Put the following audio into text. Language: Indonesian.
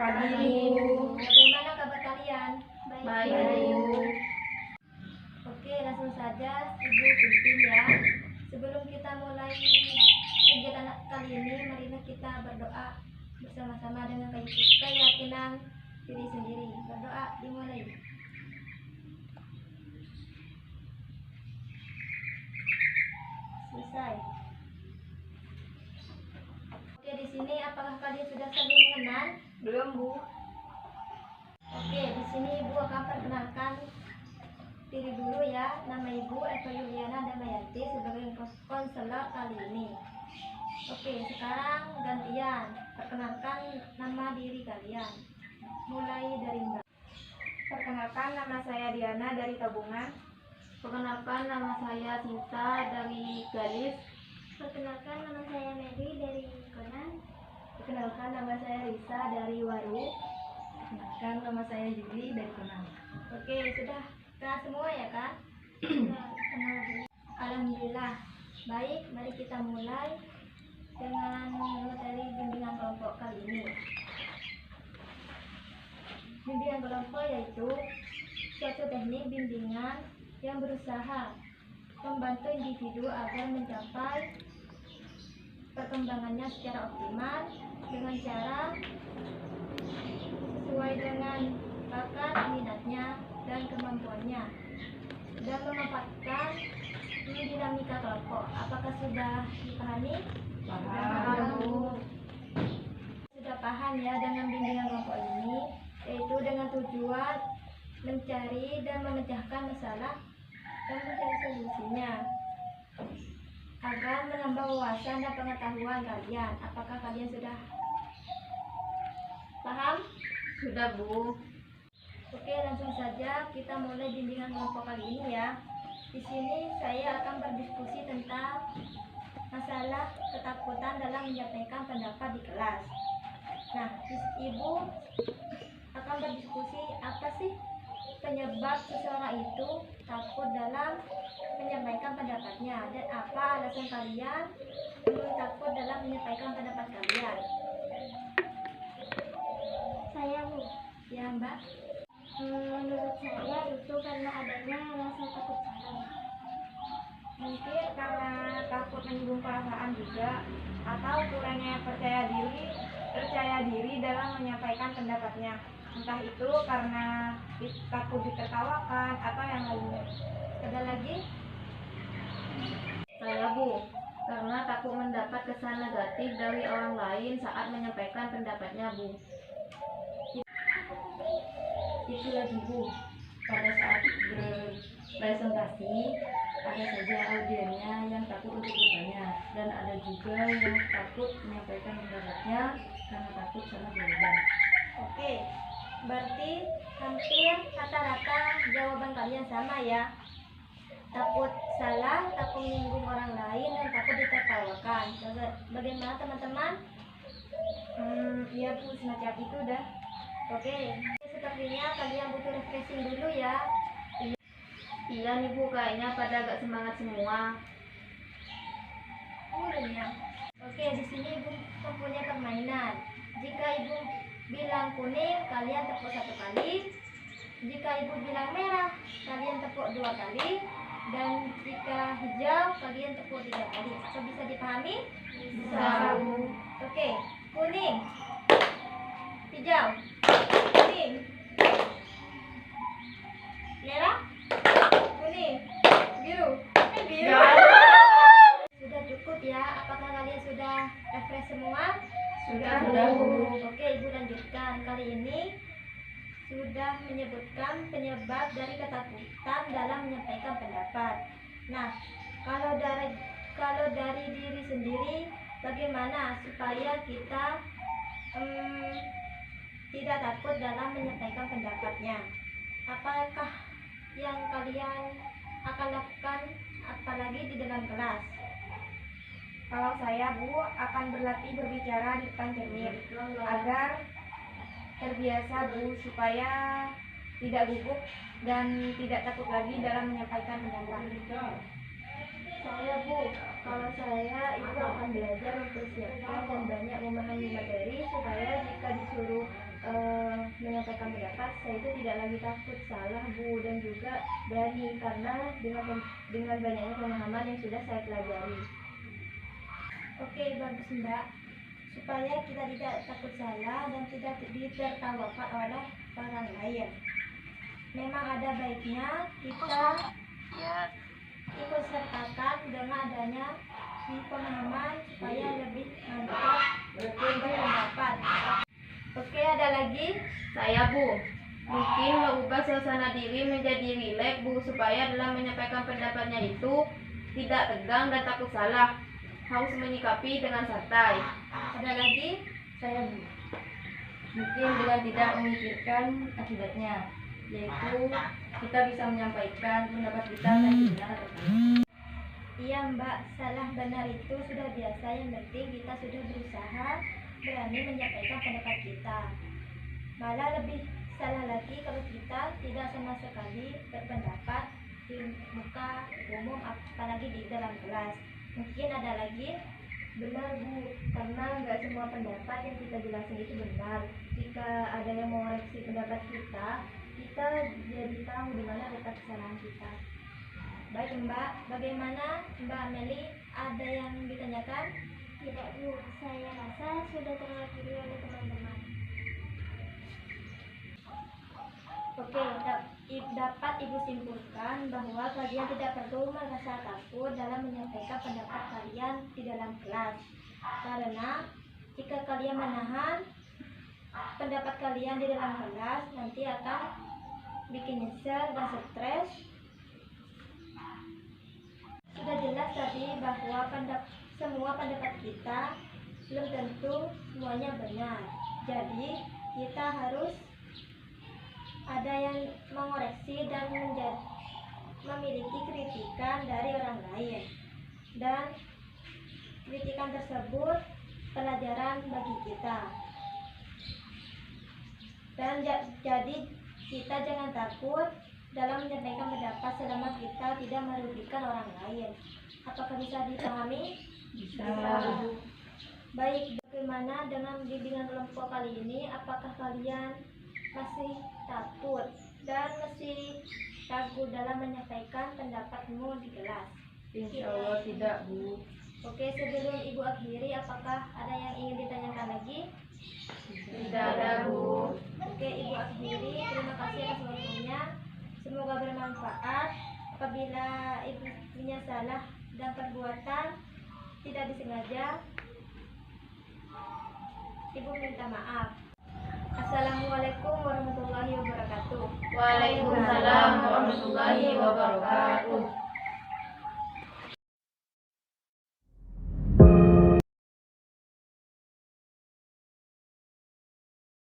Pagi, Bu. Bagaimana kabar kalian? Baik, Bu. Oke, langsung saja Ibu pimpin ya. Sebelum kita mulai kegiatan kali ini, marilah kita berdoa bersama-sama dengan keyakinan diri sendiri. Berdoa dimulai. Selesai. Oke, di sini apakah kalian sudah saling mengenal? Belum, Bu. Oke, di sini Ibu akan perkenalkan diri dulu ya. Nama Ibu Eva Yuliana Damayanti sebagai konselor kali ini. Oke, sekarang gantian. Perkenalkan nama diri kalian. Mulai dari Mbak. Perkenalkan, nama saya Diana dari Tabungan. Perkenalkan, nama saya Sinta dari Galis. Perkenalkan, nama saya Mary dari Konan. Perkenalkan, nama saya Risa dari Waru. Perkenalkan, nama saya Juli dari Konan. Oke, sudah kenal semua ya kan? Kenal dulu. Alhamdulillah. Baik, mari kita mulai dengan materi bimbingan kelompok kali ini. Bimbingan kelompok yaitu suatu teknik bimbingan yang berusaha membantu individu agar mencapai perkembangannya secara optimal dengan cara sesuai dengan bakat, minatnya, dan kemampuannya, dan memanfaatkan dinamika kelompok. Apakah sudah dipahami? Paham. Sudah paham ya dengan bimbingan kelompok ini, yaitu dengan tujuan mencari dan memecahkan masalah dan mencari solusinya agar menambah wawasan dan pengetahuan kalian. Apakah kalian sudah paham? Sudah, Bu. Oke, langsung saja kita mulai bimbingan kelompok kali ini ya. Di sini saya akan berdiskusi tentang masalah ketakutan dalam menyampaikan pendapat di kelas. Nah, Ibu akan berdiskusi apa sih penyebab seseorang itu takut dalam menyampaikan pendapatnya dan apa alasan kalian takut dalam menyampaikan pendapat kalian. Saya, Bu. Ya, Mbak. Menurut saya itu karena adanya rasa takut salah. Mungkin karena takut menyinggung perasaan juga, atau kurangnya percaya diri dalam menyampaikan pendapatnya. Entah itu karena takut ditertawakan atau yang lainnya. Ada lagi? Saya, Bu, karena takut mendapat kesan negatif dari orang lain saat menyampaikan pendapatnya, Bu. Itu lagi, Bu. Pada saat berpresentasi, ada saja audiennya yang takut untuk bertanya, dan ada juga yang takut menyampaikan pendapatnya karena takut salah jawaban. Oke, berarti hampir rata-rata jawaban kalian sama ya. Takut salah, takut menyinggung orang lain, dan takut ditertawakan. Bagaimana teman-teman? Iya, Bu, semacam itu dah. Oke, sepertinya kalian butuh refreshing dulu ya. Iya nih, Bu, kayaknya pada agak semangat semua. Ya. Oke, di sini Ibu mempunyai permainan. Jika Ibu bilang kuning, kalian tepuk 1 kali. Jika Ibu bilang merah, kalian tepuk 2 kali. Dan jika hijau, kalian tepuk 3 kali. Apa bisa dipahami? Bisa, Bu. Oke, kuning, hijau, kuning, merah, kuning, biru, biru. Sudah cukup ya? Apakah kalian sudah refresh semua? Sudah, Bu. Oke, Ibu lanjutkan. Kali ini sudah menyebutkan penyebab dari ketakutan dalam menyampaikan pendapat. Nah, kalau dari diri sendiri, bagaimana supaya kita tidak takut dalam menyampaikan pendapatnya? Apakah yang kalian akan lakukan apalagi di dalam kelas? Kalau saya, Bu, akan berlatih berbicara di depan cermin agar terbiasa, Bu, supaya tidak gugup dan tidak takut lagi dalam menyampaikan pendapat. Saya, Bu, kalau saya itu akan belajar mempersiapkan dan banyak memahami materi supaya jika disuruh menyampaikan pendapat, saya itu tidak lagi takut salah Bu, dan juga berani karena dengan banyaknya pemahaman yang sudah saya pelajari. Oke, bagus Mbak. Supaya kita tidak takut salah dan tidak ditertawakan oleh orang lain. Memang ada baiknya kita ikut sertakan dengan adanya di pemahaman supaya lebih mantap berpendapat. Oke, ada lagi? Saya Bu, mungkin mengubah suasana diri menjadi rileks Bu, supaya dalam menyampaikan pendapatnya itu tidak tegang dan takut salah, harus menyikapi dengan santai. Ada lagi? Saya Bu, mungkin dengan tidak memikirkan akibatnya, yaitu kita bisa menyampaikan pendapat kita dan benar. Iya Mbak, salah benar itu sudah biasa, yang penting kita sudah berusaha berani menyampaikan pendapat kita. Malah lebih salah lagi kalau kita tidak sama sekali berpendapat di muka umum, apalagi di dalam kelas. Mungkin ada lagi? Benar Bu, karena nggak semua pendapat yang kita jelasin itu benar. Jika ada yang mengoreksi pendapat kita jadi tahu di mana letak kesalahan kita. Baik Mbak, bagaimana Mbak Meli? Ada yang ditanyakan? Tidak Bu, saya rasa sudah terwakili oleh teman-teman. Oke, dapat Ibu simpulkan bahwa kalian tidak perlu merasa takut dalam menyampaikan pendapat kalian di dalam kelas. Karena jika kalian menahan pendapat kalian di dalam kelas, nanti akan bikin nyesel dan stres. Sudah jelas tadi bahwa semua pendapat kita belum tentu semuanya benar. Jadi kita harus ada yang mengoreksi dan memiliki kritikan dari orang lain, dan kritikan tersebut pelajaran bagi kita. Dan jadi kita jangan takut dalam menyampaikan pendapat selama kita tidak merugikan orang lain. Apakah bisa dipahami? Bisa. Baik, bagaimana dengan bimbingan kelompok kali ini? Apakah kalian masih takut dan masih ragu dalam menyampaikan pendapatmu di kelas? Insya Allah tidak Bu. Oke, sebelum Ibu akhiri, apakah ada yang ingin ditanyakan lagi? Tidak ada Bu. Oke, Ibu akhiri. Terima kasih atas waktunya. Semoga bermanfaat. Apabila Ibu punya salah dan perbuatan tidak disengaja, Ibu minta maaf. Assalamualaikum warahmatullahi wabarakatuh. Waalaikumsalam warahmatullahi wabarakatuh.